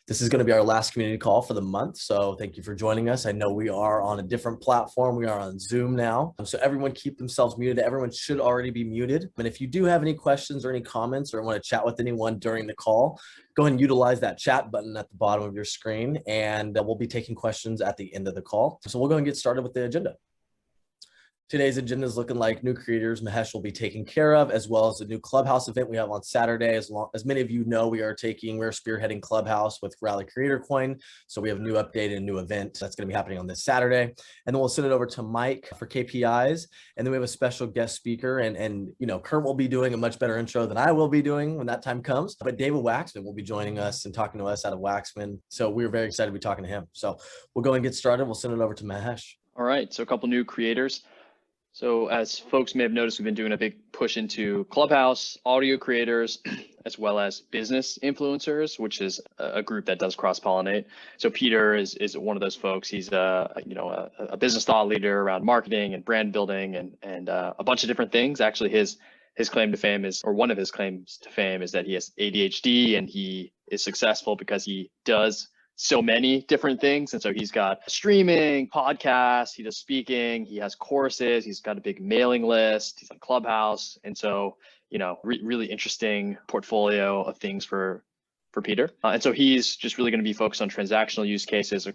This is going to be our last community call for the month. So thank you for joining us. I know we are on a different platform. We are on Zoom now. So everyone keep themselves muted. Everyone should already be muted. And if you do have any questions or any comments or want to chat with anyone during the call, go ahead and utilize that chat button at the bottom of your screen. And we'll be taking questions at the end of the call. So we'll go and get started with the agenda. Today's agenda is looking like new creators Mahesh will be taking care of, as well as a new Clubhouse event we have on Saturday. As many of you know, we're spearheading Clubhouse with Rally Creator Coin. So we have a new update and a new event that's going to be happening on this Saturday. And then we'll send it over to Mike for KPIs. And then we have a special guest speaker. And Kurt will be doing a much better intro than I will be doing when that time comes. But David Wachsman will be joining us and talking to us out of Wachsman. So we're very excited to be talking to him. So we'll go and get started. We'll send it over to Mahesh. All right. So a couple new creators. So as folks may have noticed, we've been doing a big push into Clubhouse, audio creators, as well as business influencers, which is a group that does cross-pollinate. So Peter is one of those folks. He's a business thought leader around marketing and brand building and a bunch of different things. Actually, his claim to fame is, or one of his claims to fame is that he has ADHD, and he is successful because he does so many different things. And so he's got streaming, podcasts, he does speaking, he has courses, he's got a big mailing list, he's on Clubhouse. And so, really interesting portfolio of things for Peter. And so he's just really going to be focused on transactional use cases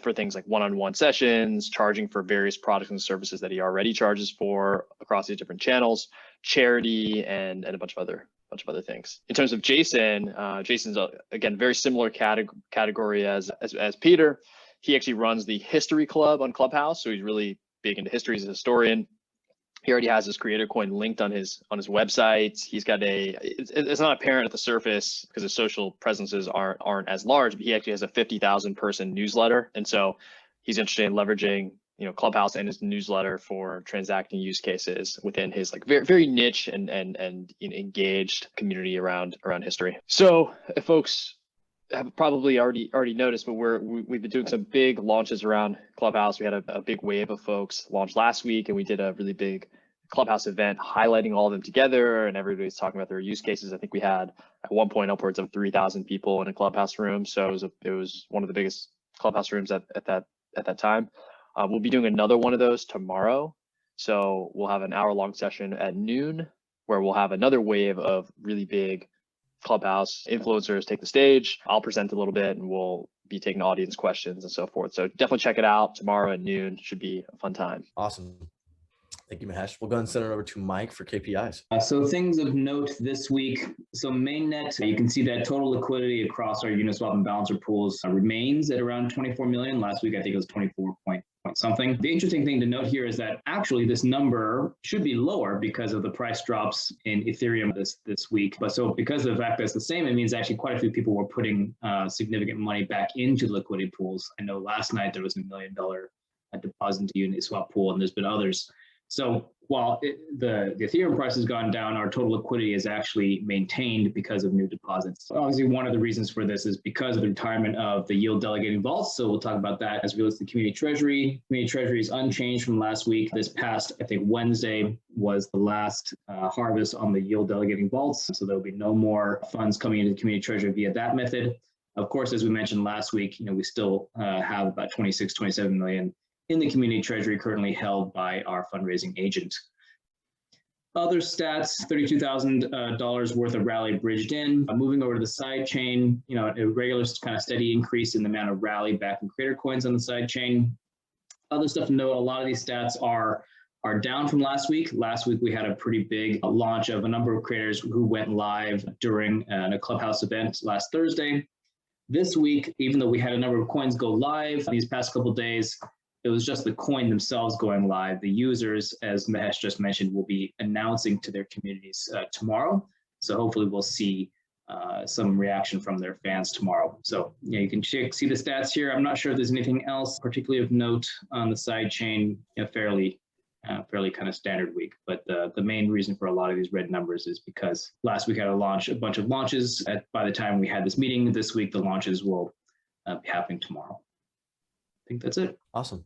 for things like one-on-one sessions, charging for various products and services that he already charges for across these different channels, charity, and a bunch of other things. In terms of Jason, Jason's again very similar category as Peter. He actually runs the History Club on Clubhouse, so he's really big into history. He's a historian. He already has his creator coin linked on his website. He's got it's not apparent at the surface because his social presences aren't as large, but he actually has a 50,000 person newsletter, and so he's interested in leveraging Clubhouse and his newsletter for transacting use cases within his very, very niche and engaged community around history. So if folks have probably already noticed, but we've been doing some big launches around Clubhouse. We had a big wave of folks launch last week, and we did a really big Clubhouse event highlighting all of them together, and everybody's talking about their use cases. I think we had at one point upwards of 3,000 people in a Clubhouse room. So it was one of the biggest Clubhouse rooms at that time. We'll be doing another one of those tomorrow. So we'll have an hour-long session at noon where we'll have another wave of really big Clubhouse influencers take the stage. I'll present a little bit and we'll be taking audience questions and so forth. So definitely check it out tomorrow at noon. Should be a fun time. Awesome. Thank you, Mahesh. We'll go and send it over to Mike for KPIs. So things of note this week. So mainnet, you can see that total liquidity across our Uniswap and Balancer pools remains at around 24 million. Last week, I think it was 24 point something. The interesting thing to note here is that actually this number should be lower because of the price drops in Ethereum this week. But so because of the fact that it's the same, it means actually quite a few people were putting significant money back into liquidity pools. I know last night there was $1 million deposit into Uniswap pool, and there's been others. So while the Ethereum price has gone down, our total liquidity is actually maintained because of new deposits. Obviously, one of the reasons for this is because of the retirement of the yield delegating vaults. So we'll talk about that as well as the community treasury. Community treasury is unchanged from last week. This past, I think, Wednesday was the last harvest on the yield delegating vaults. So there'll be no more funds coming into the community treasury via that method. Of course, as we mentioned last week, we still have about 27 million in the community treasury currently held by our fundraising agent. Other stats, $32,000 worth of rally bridged in. Moving over to the side chain, a regular kind of steady increase in the amount of rally back in creator coins on the side chain. Other stuff to note, a lot of these stats are down from last week. Last week, we had a pretty big launch of a number of creators who went live during a Clubhouse event last Thursday. This week, even though we had a number of coins go live these past couple of days, it was just the coin themselves going live. The users, as Mahesh just mentioned, will be announcing to their communities tomorrow. So hopefully we'll see some reaction from their fans tomorrow. So you can see the stats here. I'm not sure if there's anything else particularly of note on the side chain. Fairly kind of standard week. But the main reason for a lot of these red numbers is because last week had a bunch of launches. By the time we had this meeting this week, the launches will be happening tomorrow. I think that's it. Awesome.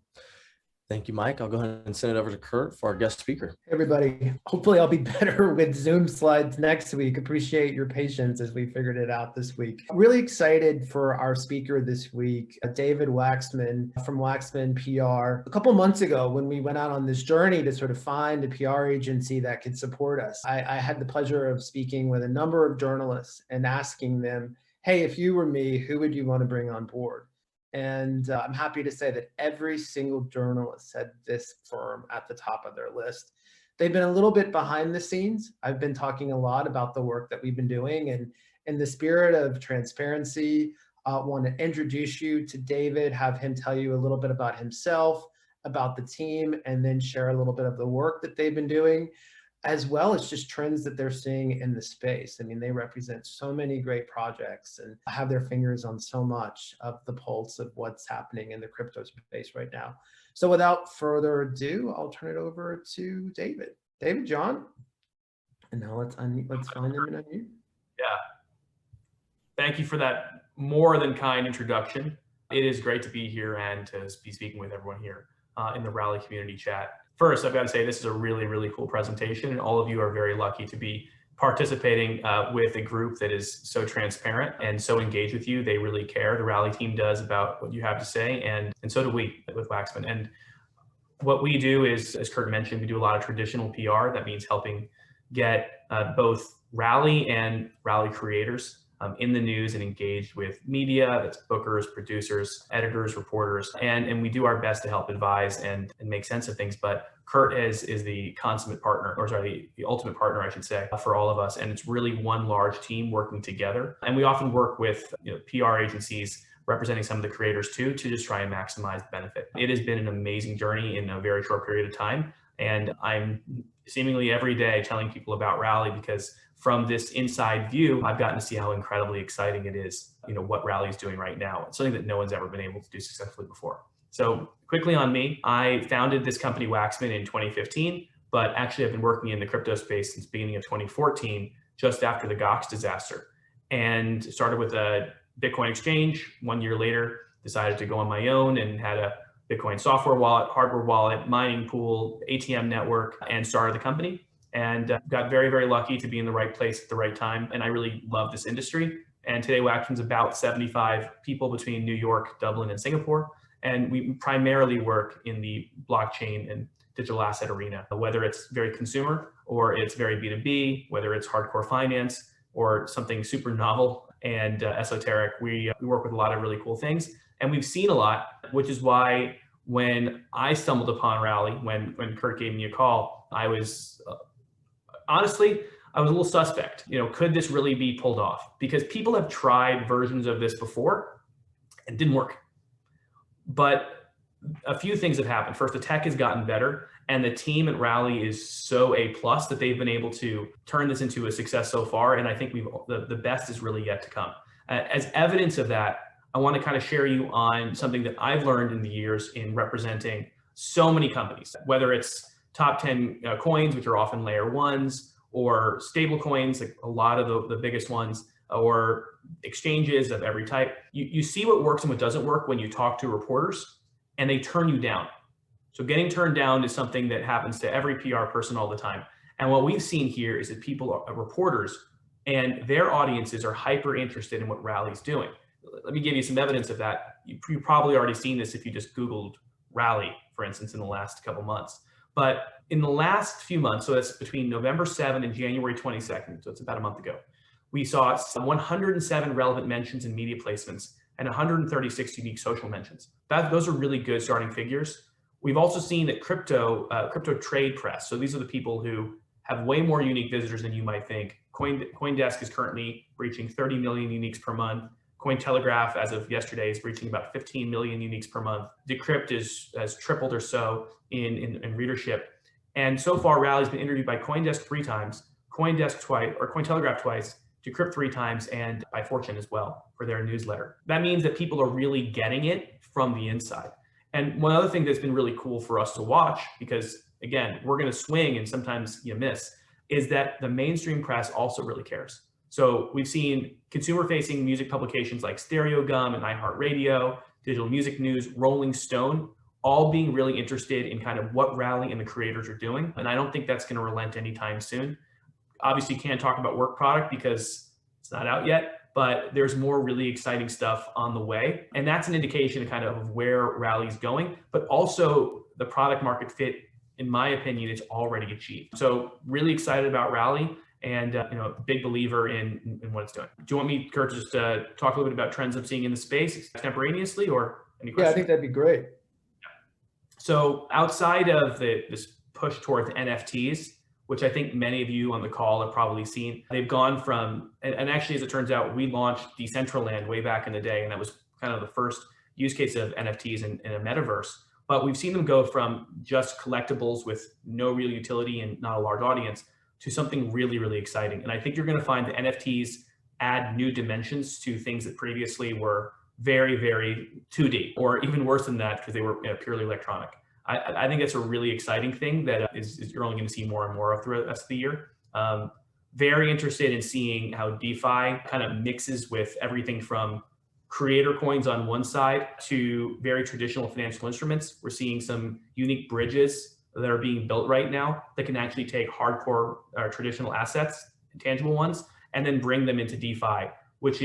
Thank you, Mike. I'll go ahead and send it over to Kurt for our guest speaker. Hey everybody. Hopefully I'll be better with Zoom slides next week. Appreciate your patience as we figured it out this week. Really excited for our speaker this week, David Wachsman from Wachsman PR. A couple months ago, when we went out on this journey to sort of find a PR agency that could support us, I had the pleasure of speaking with a number of journalists and asking them, hey, if you were me, who would you want to bring on board? And I'm happy to say that every single journalist had this firm at the top of their list. They've been a little bit behind the scenes. I've been talking a lot about the work that we've been doing, and in the spirit of transparency, I want to introduce you to David, have him tell you a little bit about himself, about the team, and then share a little bit of the work that they've been doing, as well as just trends that they're seeing in the space. I mean, they represent so many great projects and have their fingers on so much of the pulse of what's happening in the crypto space right now. So without further ado, I'll turn it over to David. David, John, and now let's find him and unmute. Yeah. Thank you for that more than kind introduction. It is great to be here and to be speaking with everyone here in the Rally community chat. First, I've got to say this is a really, really cool presentation, and all of you are very lucky to be participating with a group that is so transparent and so engaged with you. They really care. The Rally team does about what you have to say, and so do we with Wachsman. And what we do is, as Kurt mentioned, we do a lot of traditional PR. That means helping get both Rally and Rally creators in the news and engaged with media, that's bookers, producers, editors, reporters, and we do our best to help advise and make sense of things. But Kurt is the consummate partner, or sorry, the ultimate partner, I should say, for all of us. And it's really one large team working together. And we often work with PR agencies representing some of the creators too, to just try and maximize the benefit. It has been an amazing journey in a very short period of time. And I'm seemingly every day telling people about Rally, because from this inside view, I've gotten to see how incredibly exciting it is, what Rally is doing right now. It's something that no one's ever been able to do successfully before. So quickly on me, I founded this company Wachsman in 2015, but actually I've been working in the crypto space since the beginning of 2014, just after the Gox disaster, and started with a Bitcoin exchange. 1 year later, decided to go on my own and had a Bitcoin software wallet, hardware wallet, mining pool, ATM network, and started the company. And got very, very lucky to be in the right place at the right time. And I really love this industry. And today Wachsman's about 75 people between New York, Dublin, and Singapore. And we primarily work in the blockchain and digital asset arena, whether it's very consumer or it's very B2B, whether it's hardcore finance or something super novel and esoteric. We work with a lot of really cool things. And we've seen a lot, which is why when I stumbled upon Rally, when Kurt gave me a call, I was honestly, I was a little suspect. Could this really be pulled off? Because people have tried versions of this before and didn't work. But a few things have happened. First, the tech has gotten better, and the team at Rally is so A+ that they've been able to turn this into a success so far. And I think the best is really yet to come. As evidence of that, I want to kind of share you on something that I've learned in the years in representing so many companies, whether it's top 10 coins, which are often layer ones, or stable coins, like a lot of the biggest ones, or exchanges of every type. You see what works and what doesn't work when you talk to reporters, and they turn you down. So getting turned down is something that happens to every PR person all the time. And what we've seen here is that people are reporters, and their audiences are hyper interested in what Rally's doing. Let me give you some evidence of that. You've probably already seen this if you just Googled Rally, for instance, in the last couple months. But in the last few months, so that's between November 7 and January 22nd, so it's about a month ago, we saw 107 relevant mentions in media placements and 136 unique social mentions. Those are really good starting figures. We've also seen that crypto trade press, so these are the people who have way more unique visitors than you might think. CoinDesk is currently reaching 30 million uniques per month. Cointelegraph, as of yesterday, is reaching about 15 million uniques per month. Decrypt has tripled or so in readership. And so far, Rally's been interviewed by CoinDesk 3 times, CoinDesk twice, or Cointelegraph twice, Decrypt 3 times, and by Fortune as well for their newsletter. That means that people are really getting it from the inside. And one other thing that's been really cool for us to watch, because again, we're going to swing and sometimes you miss, is that the mainstream press also really cares. So we've seen consumer-facing music publications like Stereo Gum and iHeartRadio, Digital Music News, Rolling Stone, all being really interested in kind of what Rally and the creators are doing. And I don't think that's going to relent anytime soon. Obviously, can't talk about work product because it's not out yet, but there's more really exciting stuff on the way. And that's an indication kind of where Rally's going, but also the product market fit, in my opinion, it's already achieved. So really excited about Rally and big believer in what it's doing. Do you want me, Kurt, to just talk a little bit about trends I'm seeing in the space extemporaneously, or any questions? Yeah, I think that'd be great. So outside of this push towards NFTs, which I think many of you on the call have probably seen, they've gone from, and actually, as it turns out, we launched Decentraland way back in the day, and that was kind of the first use case of NFTs in a metaverse. But we've seen them go from just collectibles with no real utility and not a large audience to something really, really exciting. And I think you're going to find that NFTs add new dimensions to things that previously were very, very 2D, or even worse than that because they were purely electronic. I think that's a really exciting thing that is you're only going to see more and more of throughout the rest of the year. Very interested in seeing how DeFi kind of mixes with everything from creator coins on one side to very traditional financial instruments. We're seeing some unique bridges that are being built right now that can actually take hardcore traditional assets, tangible ones, and then bring them into DeFi, which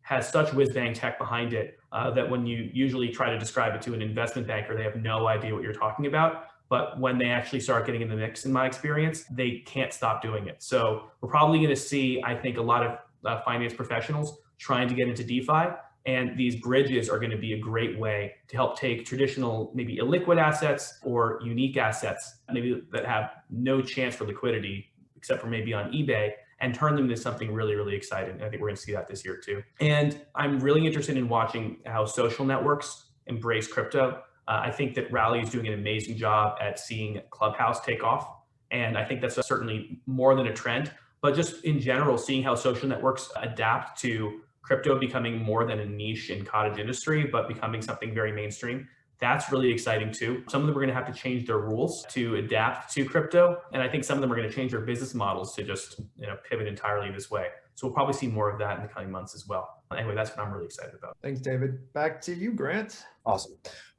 has such whiz-bang tech behind it that when you usually try to describe it to an investment banker, they have no idea what you're talking about. But when they actually start getting in the mix, in my experience, they can't stop doing it. So we're probably going to see, I think, a lot of finance professionals trying to get into DeFi. And these bridges are going to be a great way to help take traditional, maybe illiquid assets or unique assets, maybe that have no chance for liquidity, except for maybe on eBay, and turn them into something really, really exciting. And I think we're going to see that this year too. And I'm really interested in watching how social networks embrace crypto. I think that Rally is doing an amazing job at seeing Clubhouse take off. And I think that's certainly more than a trend, but just in general, seeing how social networks adapt to crypto becoming more than a niche and cottage industry, but becoming something very mainstream. That's really exciting too. Some of them are going to have to change their rules to adapt to crypto. And I think some of them are going to change their business models to just pivot entirely this way. So we'll probably see more of that in the coming months as well. Anyway, that's what I'm really excited about. Thanks, David. Back to you, Grant. Awesome.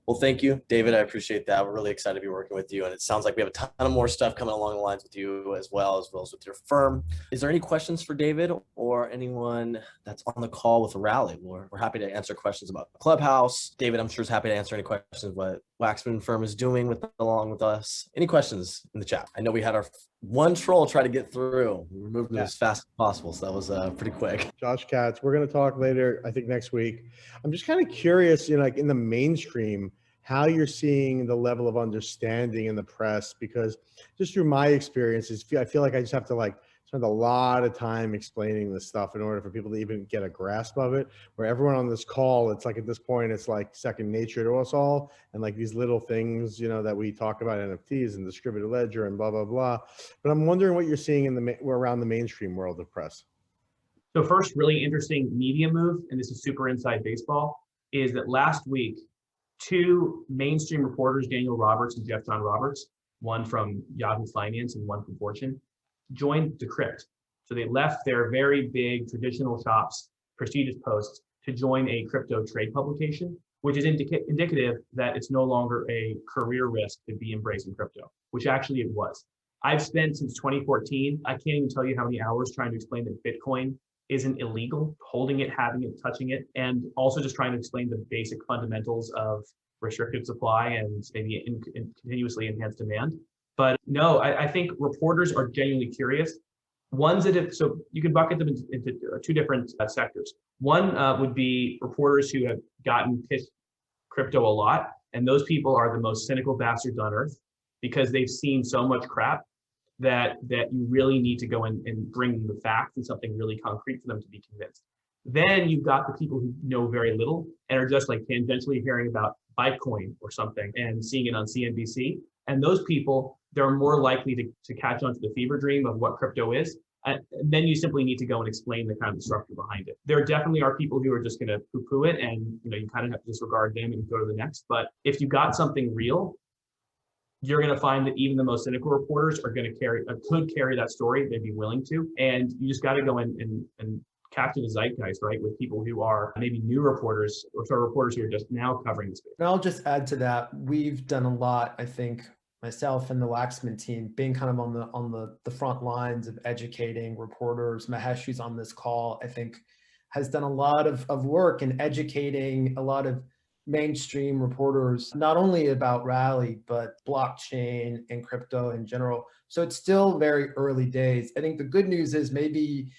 Well, thank you, David. I appreciate that. We're really excited to be working with you. And it sounds like we have a ton of more stuff coming along the lines with you as well as with your firm. Is there any questions for David or anyone that's on the call with Rally? We're happy to answer questions about Clubhouse. David, I'm sure is happy to answer any questions what Wachsman firm is doing along with us. Any questions in the chat? I know we had our one troll try to get through. We moved them as fast as possible. So that was pretty quick. Josh Katz, we're going to talk later, I think next week. I'm just kind of curious, like in the mainstream, how you're seeing the level of understanding in the press, because just through my experiences, I feel like I just have to spend a lot of time explaining this stuff in order for people to even get a grasp of it, where everyone on this call, it's like at this point, it's like second nature to us all. And like these little things, that we talk about, NFTs and distributed ledger and blah, blah, blah. But I'm wondering what you're seeing around the mainstream world of press. So first, really interesting media move, and this is super inside baseball, is that last week, two mainstream reporters, Daniel Roberts and Jeff John Roberts, one from Yahoo Finance and one from Fortune, joined Decrypt. So they left their very big traditional shops, prestigious posts, to join a crypto trade publication, which is indicative that it's no longer a career risk to be embracing crypto, which actually it was. I've spent since 2014, I can't even tell you how many hours trying to explain that Bitcoin isn't illegal, holding it, having it, touching it, and also just trying to explain the basic fundamentals of restricted supply and maybe continuously enhanced demand. But no, I think reporters are genuinely curious. Ones that so you can bucket them into two different sectors. One would be reporters who have gotten pitched crypto a lot, and those people are the most cynical bastards on earth because they've seen so much crap that you really need to go and bring them the facts and something really concrete for them to be convinced. Then you've got the people who know very little and are just like tangentially hearing about Bitcoin or something and seeing it on CNBC. And those people, they're more likely to catch on to the fever dream of what crypto is. And then you simply need to go and explain the kind of structure behind it. There definitely are people who are just going to poo-poo it, and you kind of have to disregard them and go to the next. But if you got something real, you're going to find that even the most cynical reporters are going to could carry that story. They'd be willing to, and you just got to go in and capture the zeitgeist, right, with people who are maybe new reporters or sort of reporters who are just now covering the space. And I'll just add to that, we've done a lot, I think, myself and the Wachsman team, being kind of on the front lines of educating reporters. Mahesh, who's on this call, I think has done a lot of work in educating a lot of mainstream reporters, not only about Rally, but blockchain and crypto in general. So it's still very early days. I think the good news is maybe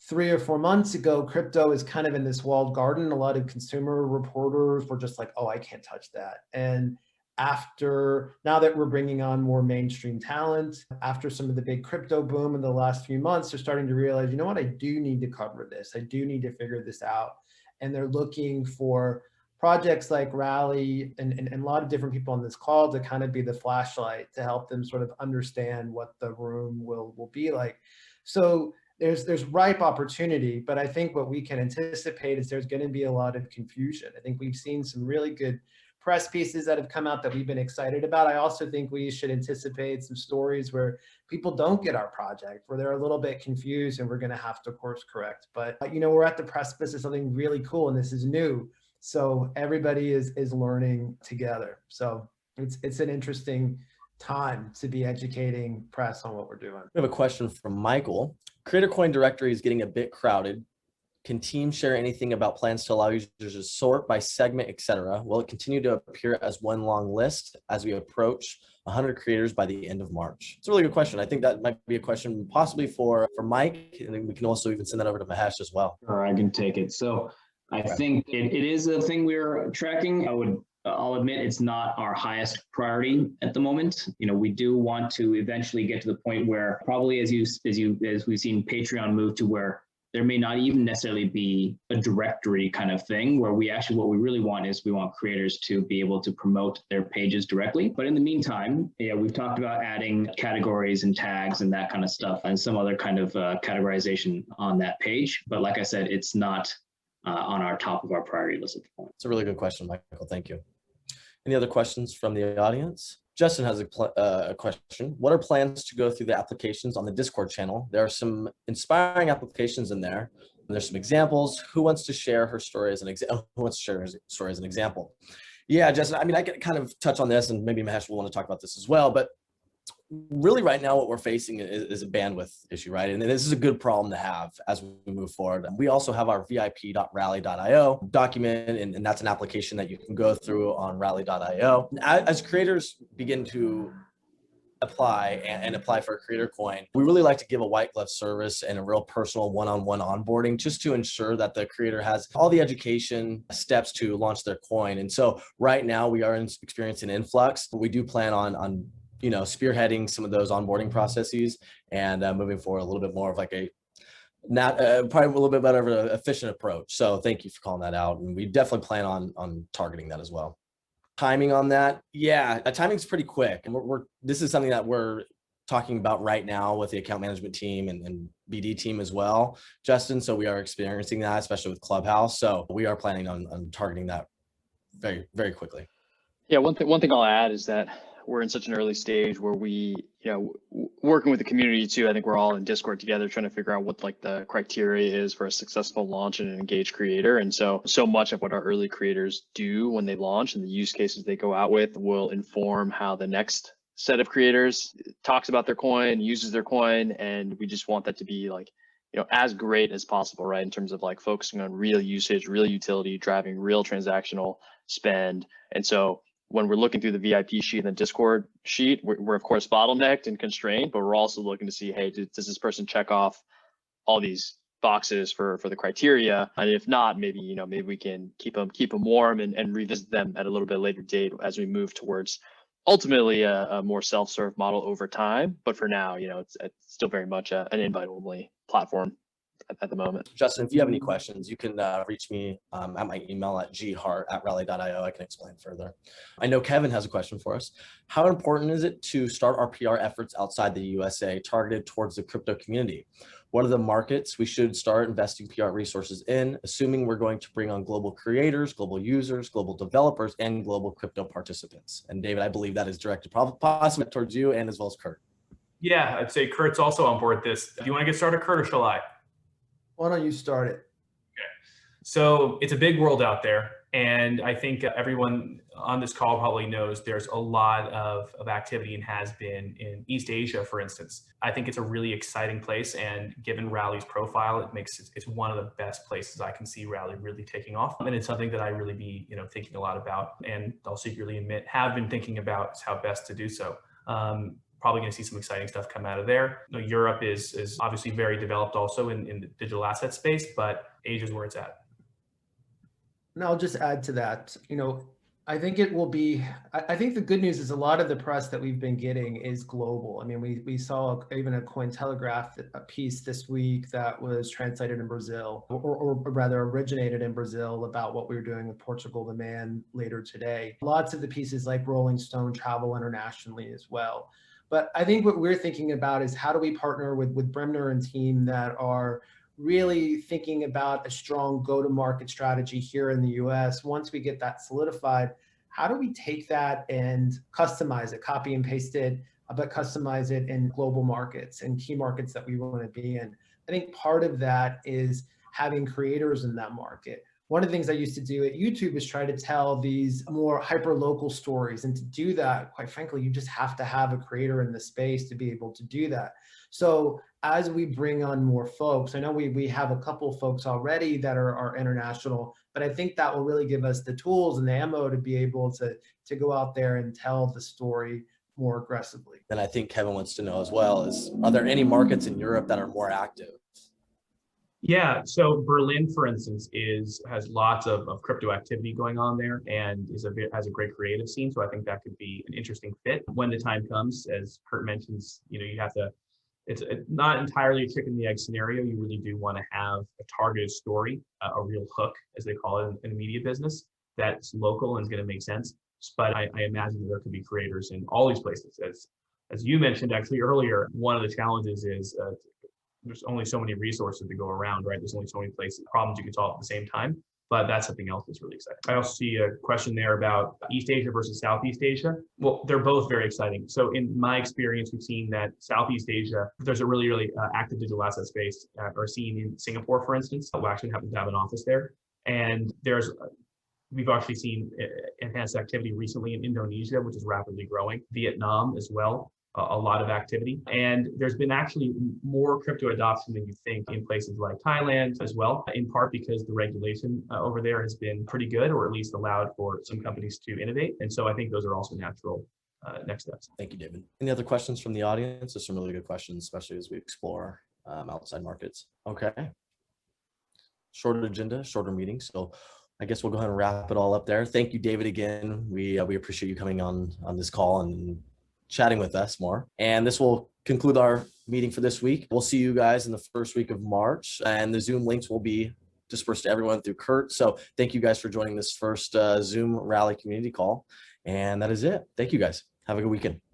3 or 4 months ago, crypto is kind of in this walled garden. A lot of consumer reporters were just like, oh, I can't touch that. And now that we're bringing on more mainstream talent, after some of the big crypto boom in the last few months, they're starting to realize, you know what, I do need to cover this. I do need to figure this out. And they're looking for projects like Rally and a lot of different people on this call to kind of be the flashlight to help them sort of understand what the room will be like. So there's ripe opportunity, but I think what we can anticipate is there's going to be a lot of confusion. I think we've seen some really good press pieces that have come out that we've been excited about. I also think we should anticipate some stories where people don't get our project, where they're a little bit confused and we're going to have to course correct. But we're at the precipice of something really cool and this is new. So everybody is learning together. So it's an interesting time to be educating press on what we're doing. We have a question from Michael. Creator Coin directory is getting a bit crowded. Can teams share anything about plans to allow users to sort by segment, etc.? Will it continue to appear as one long list as we approach 100 creators by the end of March? It's a really good question. I think that might be a question possibly for Mike, and then we can also even send that over to Mahesh as well. Or I can take it. So I think it is a thing we're tracking. I'll admit it's not our highest priority at the moment. We do want to eventually get to the point where probably as we've seen Patreon move to where there may not even necessarily be a directory kind of thing where what we really want is we want creators to be able to promote their pages directly. But in the meantime, we've talked about adding categories and tags and that kind of stuff and some other kind of categorization on that page. But like I said, it's not on our top of our priority list at the point. It's a really good question, Michael. Thank you. Any other questions from the audience? Justin has a question. What are plans to go through the applications on the Discord channel? There are some inspiring applications in there. There's some examples. Who wants to share her story as an example? Who wants to share her story as an example? Yeah, Justin, I can kind of touch on this, and maybe Mahesh will want to talk about this as well, but really right now what we're facing is a bandwidth issue, right? And this is a good problem to have as we move forward. We also have our vip.rally.io document, and that's an application that you can go through on rally.io. As creators begin to apply and apply for a creator coin, we really like to give a white glove service and a real personal one-on-one onboarding just to ensure that the creator has all the education steps to launch their coin. And so right now we are experiencing an influx, but we do plan on spearheading some of those onboarding processes and moving forward a little bit more of like probably a little bit better of an efficient approach. So thank you for calling that out. And we definitely plan on targeting that as well. Timing on that. Yeah, timing's pretty quick. And this is something that we're talking about right now with the account management team and BD team as well, Justin. So we are experiencing that, especially with Clubhouse. So we are planning on targeting that very, very quickly. Yeah, one thing I'll add is that we're in such an early stage where we, working with the community too. I think we're all in Discord together trying to figure out what like the criteria is for a successful launch and an engaged creator. And so much of what our early creators do when they launch and the use cases they go out with will inform how the next set of creators talks about their coin, uses their coin. And we just want that to be like, as great as possible, right? In terms of like focusing on real usage, real utility, driving real transactional spend. And so when we're looking through the VIP sheet and the Discord sheet, we're of course bottlenecked and constrained, but we're also looking to see, hey, does this person check off all these boxes for the criteria? And if not, maybe we can keep them warm and revisit them at a little bit later date as we move towards ultimately a more self-serve model over time. But for now, it's still very much an invite-only platform at the moment. Justin, if you have any questions, you can reach me at my email at ghart@rally.io. I can explain further. I know Kevin has a question for us. How important is it to start our PR efforts outside the USA targeted towards the crypto community? What are the markets we should start investing PR resources in, assuming we're going to bring on global creators, global users, global developers, and global crypto participants? And David, I believe that is directed possibly towards you and as well as Kurt. Yeah, I'd say Kurt's also on board this. Do you want to get started, Kurt, or shall I? Why don't you start it? So it's a big world out there. And I think everyone on this call probably knows there's a lot of activity and has been in East Asia, for instance. I think it's a really exciting place. And given Rally's profile, it's one of the best places I can see Rally really taking off. And it's something that I really be, thinking a lot about, and I'll secretly admit, have been thinking about how best to do so. Probably going to see some exciting stuff come out of there. Europe is obviously very developed also in the digital asset space, but Asia is where it's at. And I'll just add to that, I think it will be, I think the good news is a lot of the press that we've been getting is global. I mean, we saw even a Cointelegraph piece this week that was translated in Brazil, or rather originated in Brazil, about what we were doing with Portugal demand later today. Lots of the pieces like Rolling Stone travel internationally as well. But I think what we're thinking about is how do we partner with Bremner and team that are really thinking about a strong go-to-market strategy here in the US. Once we get that solidified, how do we take that and customize it, copy and paste it, but customize it in global markets and key markets that we want to be in? I think part of that is having creators in that market. One of the things I used to do at YouTube is try to tell these more hyper-local stories. And to do that, quite frankly, you just have to have a creator in the space to be able to do that. So as we bring on more folks, I know we have a couple of folks already that are international, but I think that will really give us the tools and the ammo to be able to go out there and tell the story more aggressively. And I think Kevin wants to know as well is, are there any markets in Europe that are more active? Yeah, so Berlin, for instance, has lots of crypto activity going on there, and has a great creative scene. So I think that could be an interesting fit when the time comes. As Kurt mentions, you have to. It's not entirely a chicken and the egg scenario. You really do want to have a targeted story, a real hook, as they call it in the media business, that's local and is going to make sense. But I imagine that there could be creators in all these places. As you mentioned actually earlier, one of the challenges is there's only so many resources to go around, right? There's only so many problems you can solve at the same time. But that's something else that's really exciting. I also see a question there about East Asia versus Southeast Asia. Well, they're both very exciting. So in my experience, we've seen that Southeast Asia, there's a really, really active digital asset space or scene in Singapore, for instance. Wachsman happens to have an office there. And we've actually seen enhanced activity recently in Indonesia, which is rapidly growing. Vietnam as well. A lot of activity. And there's been actually more crypto adoption than you think in places like Thailand as well, in part because the regulation over there has been pretty good, or at least allowed for some companies to innovate. And so I think those are also natural next steps. Thank you, David. Any other questions from the audience? There's some really good questions, especially as we explore outside markets. Okay. Shorter agenda, shorter meeting. So I guess we'll go ahead and wrap it all up there. Thank you, David, again. We appreciate you coming on this call and chatting with us more. And this will conclude our meeting for this week. We'll see you guys in the first week of March, and the Zoom links will be dispersed to everyone through Kurt. So thank you guys for joining this first Zoom Rally community call. And that is it. Thank you guys. Have a good weekend.